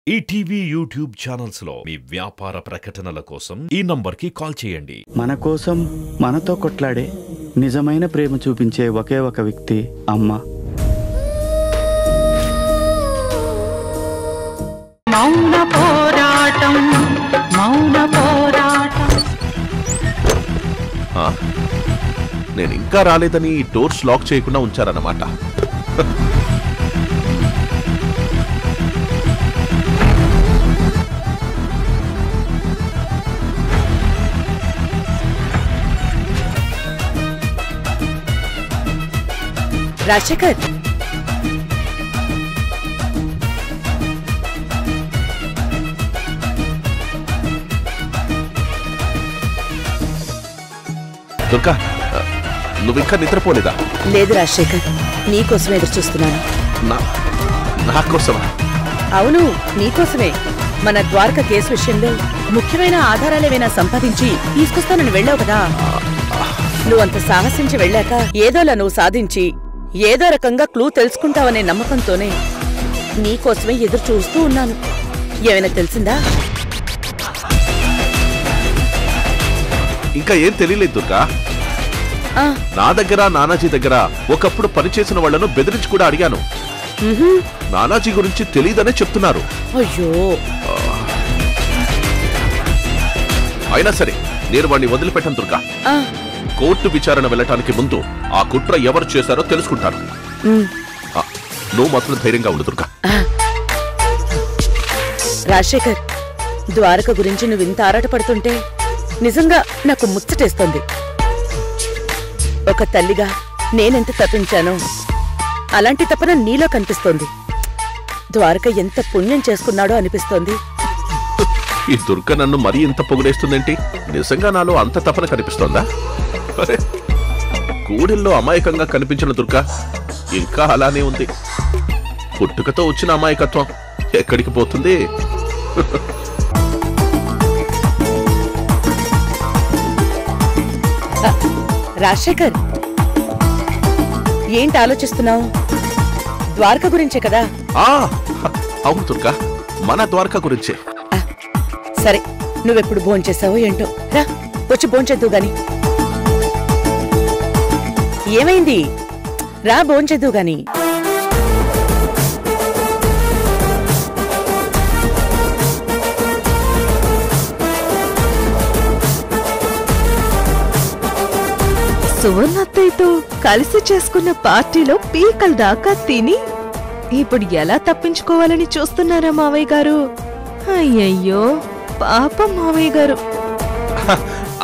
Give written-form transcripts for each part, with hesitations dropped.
ETV YouTube channels లో మీ వ్యాపార ప్రకటనల కోసం ఈ నంబర్కి కాల్ చేయండి. మన కోసం మనతో కొట్లాడే నిజమైన ప్రేమ చూపించే ఒకే ఒక వ్యక్తి అమ్మ. మౌన పోరాటం మౌన పోరాటం. నేను ఇంకా రాలేదని డోర్స్ లాక్ చేయకుండా ఉంచారన్నమాట. రాజశేఖర్, దుర్గా, నువ్వింకా నిద్రపోలేదా? లేదు రాజశేఖర్, నీకోసమే ఎదురు చూస్తున్నాను. నా కోసమా? అవును, నీకోసమే. మన ద్వారక కేసు విషయంలో ముఖ్యమైన ఆధారాలేమైనా సంపాదించి తీసుకొస్తానని వెళ్ళావు కదా. నువ్వంత సాహసించి వెళ్ళాక ఏదోలా నువ్వు సాధించి ఏదో రకంగా క్లూ తెలుసుకుంటావనే నమ్మకంతోనే నీకోసమే ఎదురు చూస్తూ ఉన్నాను. ఏమైనా తెలిసిందా? ఇంకా ఏం తెలియలేదు దుర్గా. నా దగ్గర నానాజీ దగ్గర ఒకప్పుడు పనిచేసిన వాళ్లను బెదిరించి కూడా అడిగాను. నానాజీ గురించి తెలియదనే చెప్తున్నారు. అయ్యో, అయినా సరే నేను వాడిని వదిలిపెట్టను దుర్గా. కోర్టు విచారణ వెళ్ళటానికి ముందు ఆ కుట్ర ఎవరు చేశారో తెలుసుకుంటాను. నువ్వు మాత్రం ధైర్యంగా ఉండు దుర్గా. రాజశేఖర్, ద్వారక గురించి నువ్వు ఇంత ఆరాటపడుతుంటే నిజంగా నాకు ముచ్చటేస్తోంది. ఒక తల్లిగా నేనెంత తప్పించానో అలాంటి తపన నీలో కనిపిస్తోంది. ద్వారక ఎంత పుణ్యం చేసుకున్నాడో అనిపిస్తోంది. ఈ దుర్గ నన్ను మరీ ఇంత పొగిడేస్తుందేంటి? నిజంగా నాలో అంత తపన కనిపిస్తోందా? గూడెల్లో అమాయకంగా కనిపించిన దుర్గ ఇంకా అలానే ఉంది. పుట్టుకతో వచ్చిన అమాయకత్వం ఎక్కడికి పోతుంది? రాజశేఖర్, ఏంటి ఆలోచిస్తున్నావు? ద్వారక గురించే కదా? అవును దుర్గా, మన ద్వారక గురించే. సరే, నువ్వెప్పుడు భోంచేసావో ఏంటో. రా, వచ్చి భోంచేద్దు గాని. ఏమైంది? రా, భోంచేద్దు గాని. సువర్ణత్తయ్యతో కలిసి చేసుకున్న పార్టీలో పీకల దాకా తిని ఇప్పుడు ఎలా తప్పించుకోవాలని చూస్తున్నారా మావయ్య గారు? అయ్యయ్యో, పాపం మావయ్య గారు.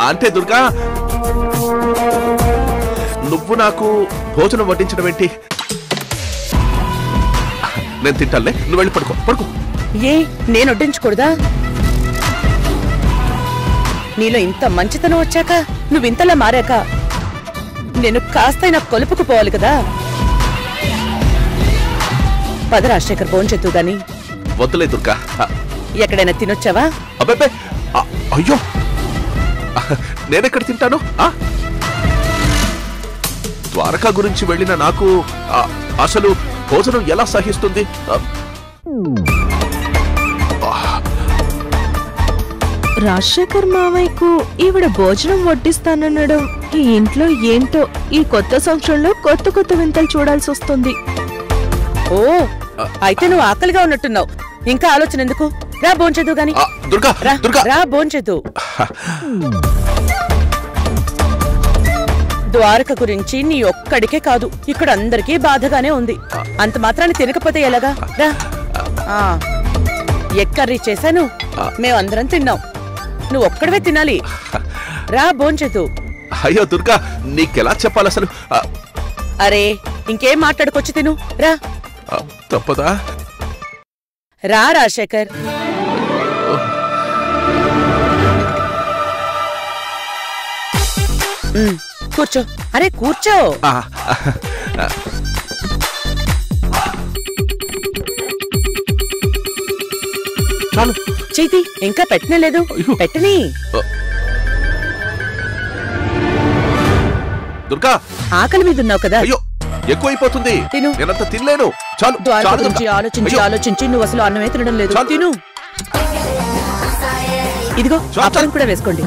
అంటే దుర్గా, నువ్వు నాకు భోజనం వడ్డించడం ఏంటి? నేను తింటాలే, నువ్వు వెళ్ళి పడుకో. పడుకో. ఏ, నేను వడ్డించకూడదా? నీలో ఇంత మంచితనం వచ్చాక, నువ్వింతలా మారాక నేను కాస్తైనా కొలుపుకు పోవాలి కదా. పద రాజశేఖర్, భోంచెద్దు గాని. వద్దులే దుర్గా. ఎక్కడైనా తినొచ్చావా? అబ్బే, అయ్యో, నేనెక్కడ తింటాను? ద్వారకా గురించి వెళ్ళిన నాకు అసలు భోజనం ఎలా సహిస్తుంది? రాజశేఖర్ మావయ్యకు ఈవిడ భోజనం వడ్డిస్తాననడం ఈ ఇంట్లో ఏంటో ఈ కొత్త సంవత్సరంలో కొత్త కొత్త వింతలు చూడాల్సి వస్తుంది. ఓ, అయితే నువ్వు ఆకలిగా ఉన్నట్టున్నావు. ఇంకా ఆలోచన ఎందుకు? రా, భోంచెద్దు గాని. రా, భోంచెద్దు. ద్వారక గురించి నీ ఒక్కడికే కాదు, ఇక్కడ అందరికీ బాధగానే ఉంది. అంత మాత్రాన్ని తినకపోతే ఎలాగా? రా. ఎక్కర్రీ చేశాను, మేమందరం తిన్నాం. నువ్వు ఒక్కడవే తినాలి. రా, భోంచెద్దు. అయ్యో దుర్గా, నీకెలా చెప్పాలి అసలు? అరే, ఇంకేం మాట్లాడుకొచ్చి తిను. రా. తప్పదా? రా రాజశేఖర్. కూర్చో. అరే కూర్చో. చాలు. చేతి ఇంకా పెట్టనే లేదు. పెట్టని. దుర్గా, ఆకలి మీద ఉన్నావు కదా. అయ్యో, ఎక్కువైపోతుంది. నేనంత తినలేను. చాలు ద్వారక చాలు గురించి దుర్గా. ఆలోచించి అయ్యో. ఆలోచించి నువ్వు అసలు అన్నమే తినడం లేదు. చాలు. తిను. ఇదిగో చాలు, అప్పడం చాలు. కూడా వేసుకోండి.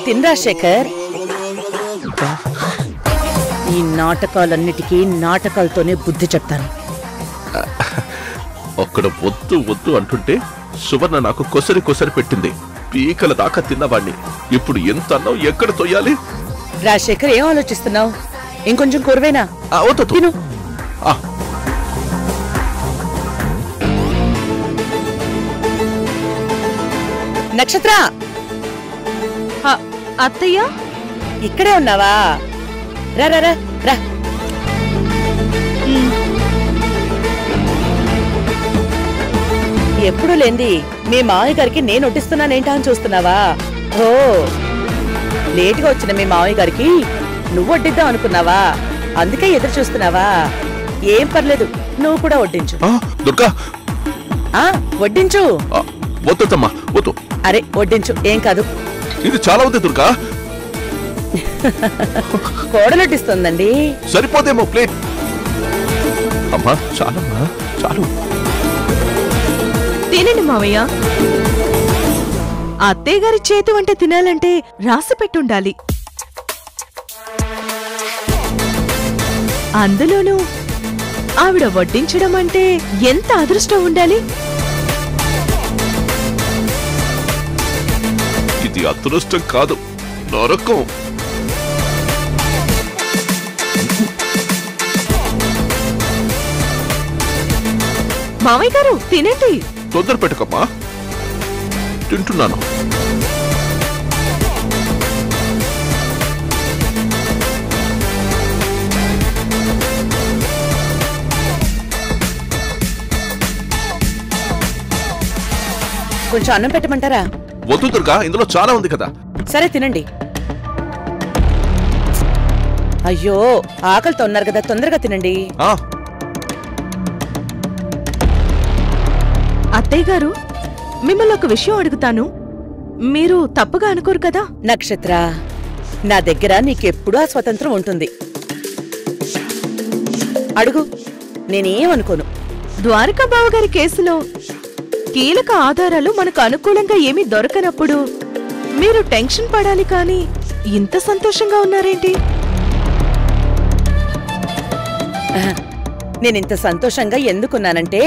తినరా శేఖర్. ఈ నాటకాలన్నిటికీ నాటకాలతోనే బుద్ధి చెప్తాను. అక్కడ వద్దు వద్దు అంటుంటే సువర్ణ నాకు కొసరి కొసరి పెట్టింది. పీకల దాకా తిన్నవాణ్ణి ఇప్పుడు ఎంత అన్నావు, ఎక్కడ తొయ్యాలి? రాజశేఖర్, ఏం ఆలోచిస్తున్నావు? ఇంకొంచెం కూరవేనా? వద్దు తిను. ఆ, నక్షత్ర, అత్తయ్య ఇక్కడే ఉన్నావా? రా రా రా రా. ఎప్పుడు లేంది మీ మావయ్య గారికి నేను వడ్డిస్తున్నానేంటా అని చూస్తున్నావా? ఓ, లేటుగా వచ్చిన మీ మావయ్య గారికి నువ్వు వడ్డిద్దాం అనుకున్నావా? అందుకే ఎదురు చూస్తున్నావా? ఏం పర్లేదు, నువ్వు కూడా వడ్డించు. దుర్గా వడ్డించు. వద్దమ్మా వద్దు. అరే వడ్డించు, ఏం కాదు. ఇది చాలా ఉంది దుర్గా. కోడలొడ్డిస్తుందండి. సరిపోదేమో ప్లేట్. అమ్మా చాలమ్మా చాలు. తినండి మావయ్య. అత్తయ్య గారి చేతి వంట తినాలంటే రాసి పెట్టుండాలి. అందులోనూ ఆవిడ వడ్డించడం అంటే ఎంత అదృష్టం ఉండాలి. ఇది అదృష్టం కాదు, నరకం. మావయ్య గారు తినండి. తొందర పెట్టుకమ్మా, తింటున్నాను. కొంచెం అన్నం పెట్టమంటారా? వద్దు దుర్గా, ఇందులో చాలా ఉంది కదా. సరే తినండి. అయ్యో, ఆకలితో ఉన్నారు కదా, తొందరగా తినండి. అత్తయ్య గారు, మిమ్మల్ని ఒక విషయం అడుగుతాను. మీరు తప్పుగా అనుకోరు కదా? నక్షత్ర, నా దగ్గర నీకెప్పుడూ ఆ స్వతంత్రం ఉంటుంది. అడుగు, నేనేమనుకోను. ద్వారకా బావగారి కేసులో కీలక ఆధారాలు మనకు అనుకూలంగా ఏమీ దొరకనప్పుడు మీరు టెన్షన్ పడాలి, కానీ ఇంత సంతోషంగా ఉన్నారేంటి? నేనింత సంతోషంగా ఎందుకున్నానంటే,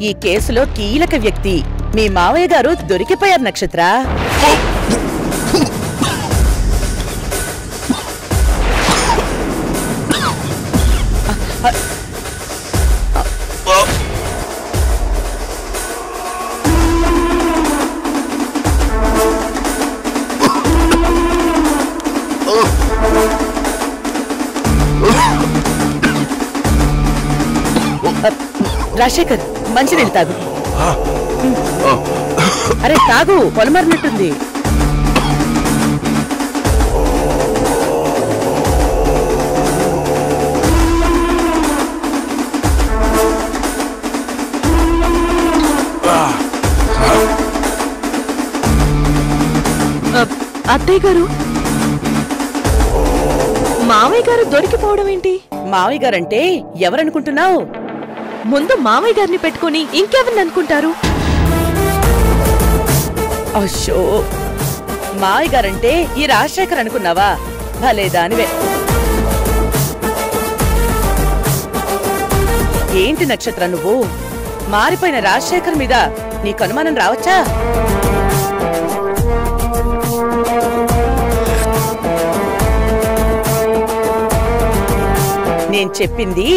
ఈ కేసులో కీలక వ్యక్తి మీ మావయ్య గారు దొరికిపోయారు నక్షత్ర. రాజశేఖర్, మంచినీళ్ళు తాగు. అరే తాగు, పొలమరినట్టుంది. అత్తయ్య గారు, మావయ్య గారు దొరికిపోవడం ఏంటి? మావయ్య గారంటే ఎవరనుకుంటున్నావు? ముందు మావయ్య గారిని పెట్టుకుని ఇంకెవరిని అనుకుంటారు? అయ్యో, మావయ్య గారంటే ఈ రాజశేఖర్ అనుకున్నావా? భలే దానివే. ఏంటి నక్షత్ర, నువ్వు మారిపోయిన రాజశేఖర్ మీద నీకు అనుమానం రావచ్చా? నేను చెప్పింది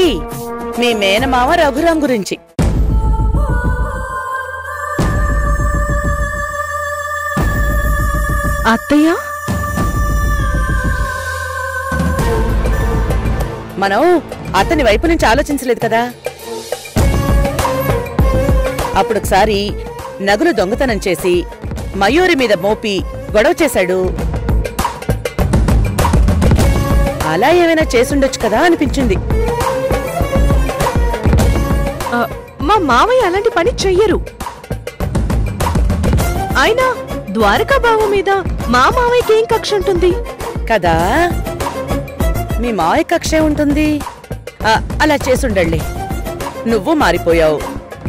మీ మేనమామ రఘురాం గురించి. అత్తయ్య, మనం అతని వైపు నుంచి ఆలోచించలేదు కదా. అప్పుడొకసారి నగలు దొంగతనం చేసి మయూరి మీద మోపి గొడవ చేశాడు. అలా ఏమైనా చేసుండొచ్చు కదా అనిపించింది. మా మావయ్య అలాంటి పని చెయ్యరు. అయినా ద్వారకా బావ మీద మా మావయ్యకి ఏం కక్ష ఉంటుంది కదా? మీ మావయ్య కక్షే ఉంటుంది. అలా చేసుండండి. నువ్వు మారిపోయావు,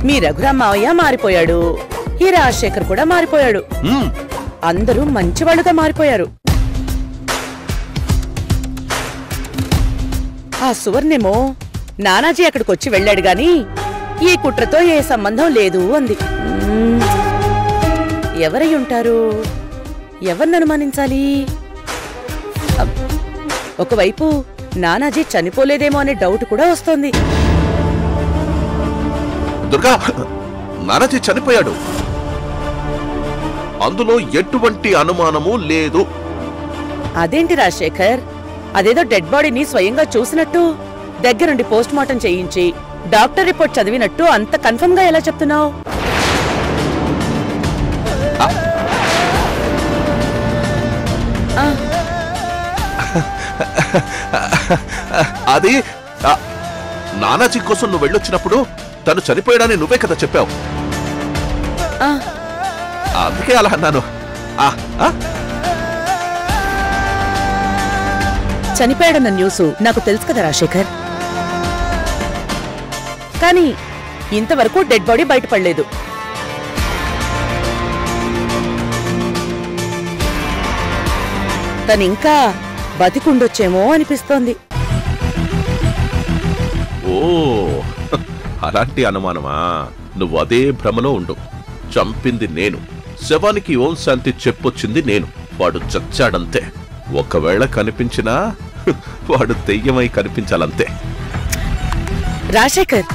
మీ రఘురామ్ మావయ్య మారిపోయాడు, ఈ రాజశేఖర్ కూడా మారిపోయాడు. అందరూ మంచివాళ్ళుగా మారిపోయారు. ఆ సువర్ణేమో నానాజీ అక్కడికొచ్చి వెళ్ళాడు గాని ఈ కుట్రతో ఏ సంబంధం లేదు అంది. ఎవరై ఉంటారు? ఎవరిని అనుమానించాలి? ఒకవైపు నానాజీ చనిపోలేదేమో అనే డౌట్ కూడా వస్తోంది. దుర్గా, నానాజీ చనిపోయాడు, అందులో ఎటువంటి అనుమానము లేదు. అదేంటి రాజశేఖర్, అదేదో డెడ్ బాడీని స్వయంగా చూసినట్టు, దగ్గరుండి పోస్ట్ మార్టం చేయించి డాక్టర్ రిపోర్ట్ చదివినట్టు అంత కన్ఫర్మ్ గా ఎలా చెప్తున్నావు? అది నానాజీ కోసం నువ్వు వెళ్ళొచ్చినప్పుడు తను చనిపోయాడని నువ్వే కదా చెప్పావు. అందుకే అలా అన్నాను. చనిపోయాడన్న న్యూస్ నాకు తెలుసు కదా రాజశేఖర్, కానీ ఇంతవరకు డెడ్ బాడీ బయటపడలేదు. తనింకా బతికుండొచ్చేమో అనిపిస్తోంది. ఓ, అలాంటి అనుమానమా? నువ్వు అదే భ్రమలో ఉండు. చంపింది నేను, శవానికి ఓం శాంతి చెప్పొచ్చింది నేను. వాడు చచ్చాడంతే. ఒకవేళ కనిపించినా వాడు దెయ్యమై కనిపించాలంతే. రాజశేఖర్,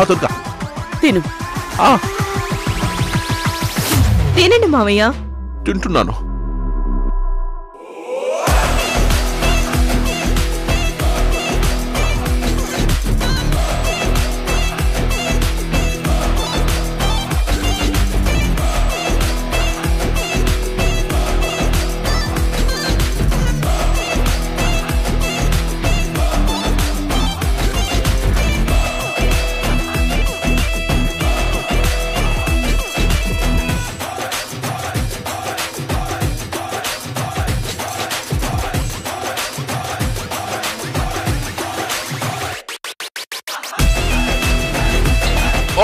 దుర్గా తిను. తినండి మావయ్య. తింటున్నాను.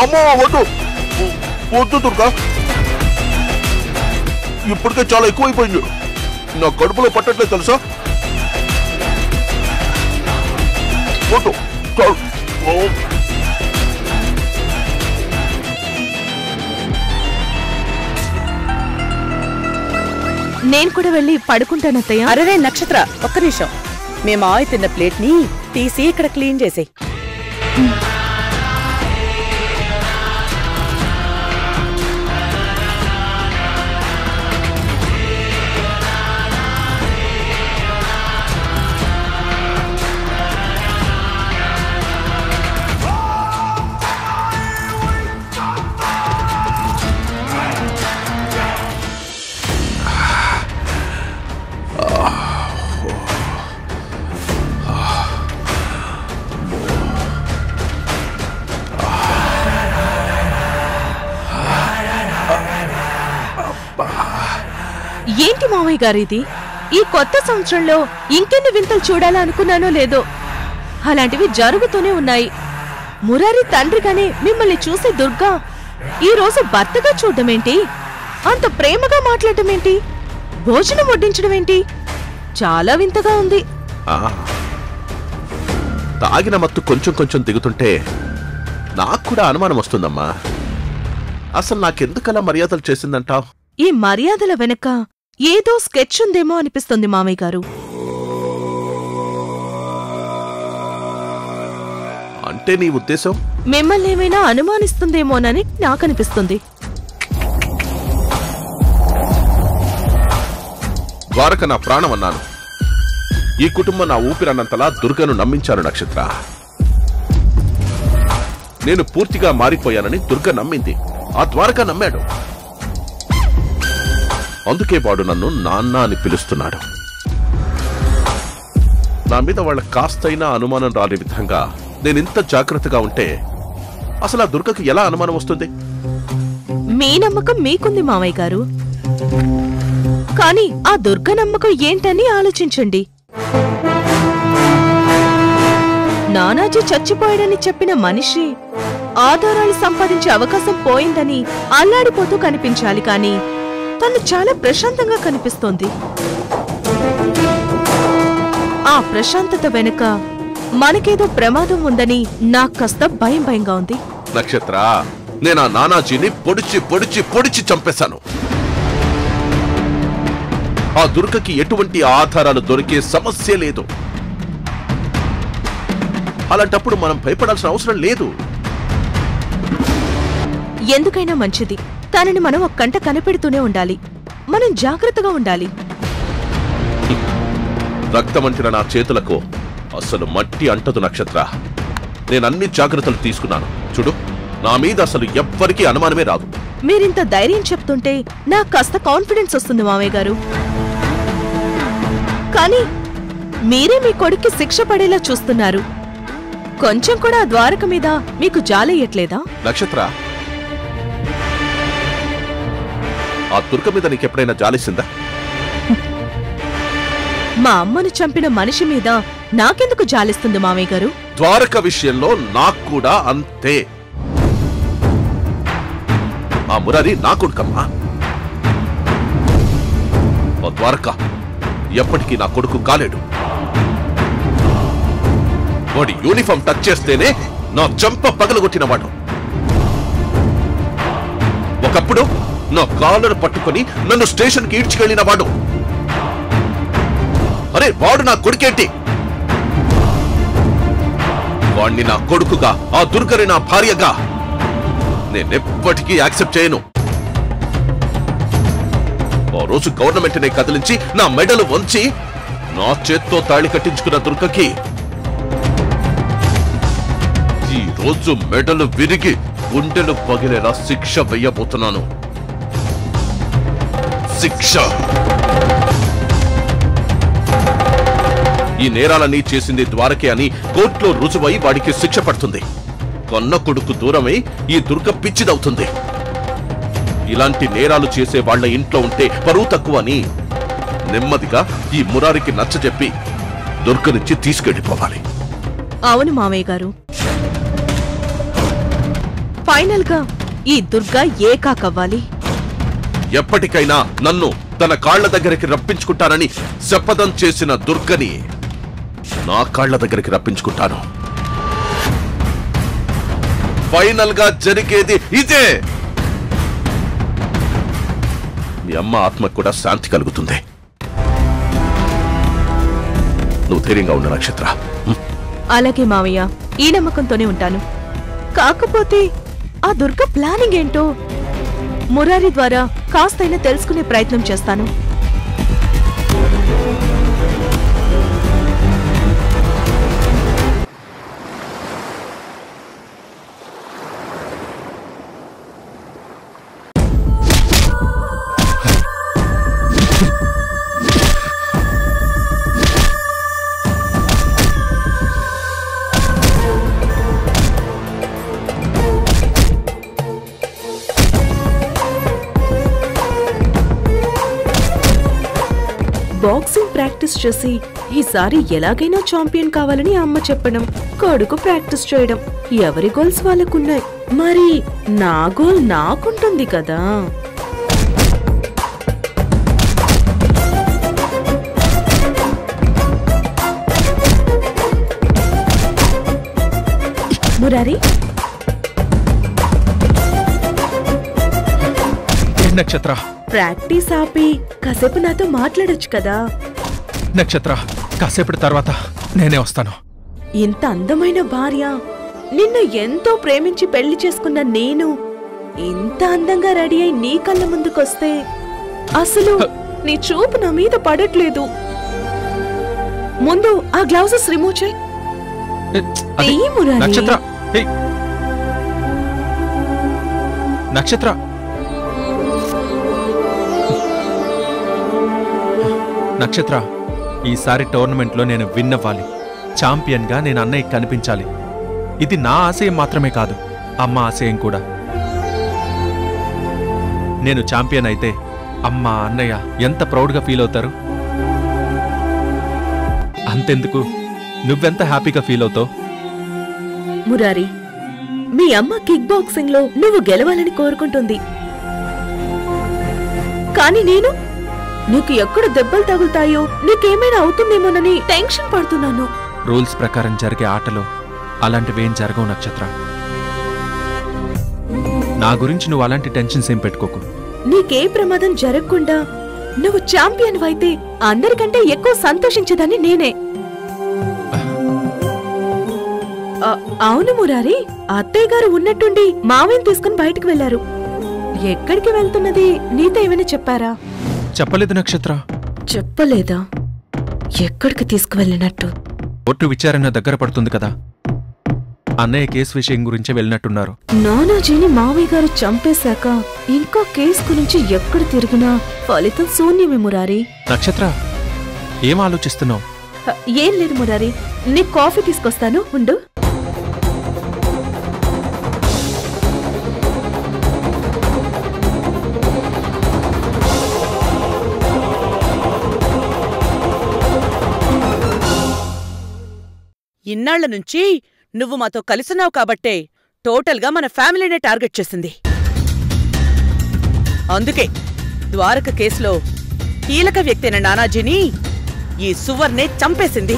అమ్మో, వద్దు వద్దు దుర్గా, ఇప్పటికే చాలా ఎక్కువైపోయింది. నా కడుపులో పట్టట్లేదు తెలుసా? వద్దు. నేను కూడా వెళ్ళి పడుకుంటానత్తయ్య. అరే నక్షత్ర, ఒక్క నిమిషం. మీ మావయ్య తిన్న ప్లేట్ ని తీసి ఇక్కడ క్లీన్ చేసేయ్. ఏంటి మావయ్య గారు ఇది? ఈ కొత్త సంవత్సరంలో ఇంకెన్ని వింతలు చూడాలనుకున్నానో లేదో అలాంటివి జరుగుతూనే ఉన్నాయి. మురారి తండ్రిగానే మిమ్మల్ని చూసే దుర్గా ఈ రోజు భర్తగా చూడటమేంటి? అంత ప్రేమగా మాట్లాడటమేంటి? భోజనం వడ్డించడం ఏంటి? చాలా వింతగా ఉంది. తాగిన మత్తు కొంచెం కొంచెం దిగుతుంటే నాకు కూడా అనుమానం వస్తుందమ్మా. అసలు నాకెందుకలా మర్యాదలు చేసిందంటావు? ఈ మర్యాదల వెనక ఏదో స్కెచ్ ఉందేమో అనిపిస్తుంది మామయ్య గారు. అంటే నీ ఉద్దేశం? మిమ్మల్ని ఏమైనా అనుమానిస్తుందేమోనని నాకనిపిస్తుంది. ద్వారక నా ప్రాణం అన్నాను. ఈ కుటుంబం నా ఊపిరన్నంతలా దుర్గను నమ్మించాను నక్షత్ర. నేను పూర్తిగా మారిపోయానని దుర్గ నమ్మింది, ఆ ద్వారక నమ్మాడు. అందుకే వాడు నన్ను నాన్న అని పిలుస్తున్నాడు. నా మీద వాళ్ళ కాస్తైనా అనుమానం రాని విధంగా నేనింత జాగ్రత్తగా ఉంటే అసలు ఆ దుర్గకి ఎలా అనుమానం వస్తుంది? మీ నమ్మకం మీకుంది మావయ్య గారు, కానీ ఆ దుర్గ నమ్మకం ఏంటని ఆలోచించండి. నానాజీ చచ్చిపోయాడని చెప్పిన మనిషి ఆధారాలు సంపాదించే అవకాశం పోయిందని అల్లాడిపోతూ కనిపించాలి, కానీ తను చాలా ప్రశాంతంగా కనిపిస్తోంది. ఆ ప్రశాంతత వెనుక మనకేదో ప్రమాదం ఉందని నాకు కాస్త భయంగా ఉంది. నక్షత్ర, నేను ఆ నానాజీని పొడిచి పొడిచి పొడిచి చంపేశాను. ఆ దుర్గకి ఎటువంటి ఆధారాలు దొరికే సమస్య లేదు. అలాంటప్పుడు మనం భయపడాల్సిన అవసరం లేదు. ఎందుకైనా మంచిది, తనని మనం ఒక కంట కనిపెడుతూనే ఉండాలి. మనం జాగ్రత్తగా ఉండాలి. రక్తమంటిన నా చేతులకు అసలు మట్టి అంటదు నక్షత్ర. నేనన్ని జాగ్రత్తలు తీసుకున్నాను. చూడు, నా మీద అసలు ఎవ్వరికీ అనుమానమే రాదు. మీరింత ధైర్యం చెప్తుంటే నాకు కాస్త కాన్ఫిడెన్స్ వస్తుంది మావయ్య గారు. కానీ మీరే మీ కొడుక్కి శిక్ష పడేలా చూస్తున్నారు. కొంచెం కూడా ఆ ద్వారక మీద మీకు జాలేయట్లేదా? నక్షత్ర, ఆ దుర్గ మీద నీకెప్పుడైనా జాలేసిందా? మా అమ్మను చంపిన మనిషి మీద నాకెందుకు జాలిస్తుంది మావయ్య గారు? ద్వారక విషయంలో నాకు కూడా అంతే. ఆ మురారి నా కొడుకమ్మా. ఆ ద్వారక ఎప్పటికీ నా కొడుకు కాలేడు. వాడి యూనిఫామ్ టచ్ చేస్తేనే నా చంప పగలగొట్టినవాడు. ఒకప్పుడు నా కాలర్ పట్టుకుని నన్ను స్టేషన్కి ఈడ్చుకెళ్లినవాడు. అరే, వాడు నా కొడుకేంటి? వాణ్ణి నా కొడుకుగా, ఆ దుర్గని నా భార్యగా నేనెప్పటికీ యాక్సెప్ట్ చేయను. ఆ రోజు గవర్నమెంట్నే కదిలించి నా మెడలు వంచి నా చేత్తో తాళి కట్టించుకున్న దుర్గకి ఈ రోజు మెడలు విరిగి గుండెలు పగిలేలా శిక్ష వెయ్యబోతున్నాను. శిక్ష. ఈ నేరాలన్నీ చేసింది ద్వారకే అని కోర్టులో రుజువై వాడికి శిక్ష పడుతుంది. కన్న కొడుకు దూరమై ఈ దుర్గ పిచ్చిదవుతుంది. ఇలాంటి నేరాలు చేసే వాళ్ల ఇంట్లో ఉంటే పరువు తక్కువ అని నెమ్మదిగా ఈ మురారికి నచ్చజెప్పి దుర్గనిచ్చి తీసుకెళ్లిపోవాలి. అవును మావయ్య గారు, ఫైనల్ గా ఈ దుర్గ ఏకాకవ్వాలి. ఎప్పటికైనా నన్ను తన కాళ్ల దగ్గరికి రప్పించుకుంటానని శపథం చేసిన దుర్గని నా కాళ్ల దగ్గరికి రప్పించుకుంటాను. ఫైనల్ గా జరిగేది ఇదే. మీ అమ్మ ఆత్మకు కూడా శాంతి కలుగుతుంది. నువ్వు ధైర్యంగా ఉన్న నక్షత్ర. అలాగే మావయ్య, ఈ నమ్మకంతోనే ఉంటాను. కాకపోతే ఆ దుర్గ ప్లానింగ్ ఏంటో మురారి ద్వారా కాస్తైనా తెలుసుకునే ప్రయత్నం చేస్తాను. బాక్సింగ్ ప్రాక్టీస్ చేసి ఈసారి ఎలాగైనా ఛాంపియన్ కావాలని అమ్మ చెప్పడం, కొడుకు ప్రాక్టీస్ చేయడం, ఎవరి గోల్స్ వాళ్ళకున్నాయి. మరి నా గోల్ నాకుంటుంది కదా. మురారి, నక్షత్ర, ప్రాక్టీస్ ఆపి కాసేపు నాతో మాట్లాడొచ్చు కదా. నక్షత్ర, కాసేపటి తర్వాత నేనే వస్తాను. ఇంత అందమైన భార్య, నిన్ను ఎంతో ప్రేమించి పెళ్లి చేసుకున్న నేను ఇంత అందంగా రెడీ అయి నీ కళ్ళ ముందుకొస్తే అసలు నీ చూపు నా మీద పడట్లేదు. ముందు ఆ గ్లౌజెస్ రిమూవ్ చేయి. నక్షత్ర, నక్షత్ర, నక్షత్ర, ఈసారి టోర్నమెంట్లో నేను విన్ అవ్వాలి. ఛాంపియన్గా నేను అన్నయ్య కనిపించాలి. ఇది నా ఆశయం మాత్రమే కాదు, అమ్మ ఆశయం కూడా. నేను ఛాంపియన్ అయితే అమ్మ అన్నయ్య ఎంత ప్రౌడ్గా ఫీల్ అవుతారు. అంతెందుకు, నువ్వెంత హ్యాపీగా ఫీల్ అవుతావు. మురారి, మీ అమ్మ కిక్ బాక్సింగ్ లో నువ్వు గెలవాలని కోరుకుంటుంది. కాని నేను నీకు ఎక్కడ దెబ్బలు తగులుతాయో, నీకేమైనా అవుతుందేమోనని టెన్షన్ పడుతున్నాను. రూల్స్ ప్రకారం జరిగే ఆటలో అలాంటివేం జరగవు నక్షత్ర. నా గురించి నువ్వు అలాంటి టెన్షన్స్ ఏం పెట్టుకోకు. నీకే ప్రమాదం జరగకుండా నువ్వు ఛాంపియన్ అయితే అందరికంటే ఎక్కువ సంతోషించేదాన్ని నేనే. అవును మురారి, అత్తయ్య గారు ఉన్నట్టుండి మావయ్యని తీసుకుని బయటకు వెళ్లారు. ఎక్కడికి వెళ్తున్నది నీతో ఏమైనా చెప్పారా? చెప్పలేదు నక్షత్ర. చెప్పలేదా? ఎక్కడికి తీసుకువెళ్ళినట్టు? కోర్టు విచారణ దగ్గర పడుతుంది కదా, అన్నయ్య కేసు విషయం గురించే వెళ్ళినట్టున్నారు. నానాజీని మావయ్య గారు చంపేశాక ఇంకా కేసు గురించి ఎక్కడ తిరిగినా ఫలితం శూన్యమే మురారి. నక్షత్ర, ఏం ఆలోచిస్తున్నావు? ఏం లేదు మురారి, నీకు కాఫీ తీసుకొస్తాను, ఉండు. ఇన్నాళ్ల నుంచి నువ్వు మాతో కలిసున్నావు కాబట్టే టోటల్గా మన ఫ్యామిలీనే టార్గెట్ చేసింది. అందుకే ద్వారక కేసులో కీలక వ్యక్తి అయిన నానాజీని ఈ సువర్నే చంపేసింది.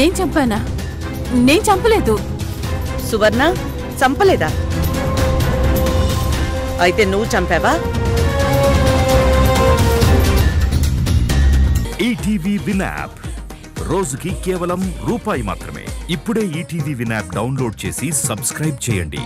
నేను చంపానా? నేను చంపలేదు. సువర్ణ చంపలేదా? అయితే నువ్వు చంపావా? ఈటీవీ విన్ యాప్ రోజుకి కేవలం రూపాయి మాత్రమే. ఇప్పుడే ఈటీవీ విన్ యాప్ డౌన్లోడ్ చేసి సబ్స్క్రైబ్ చేయండి.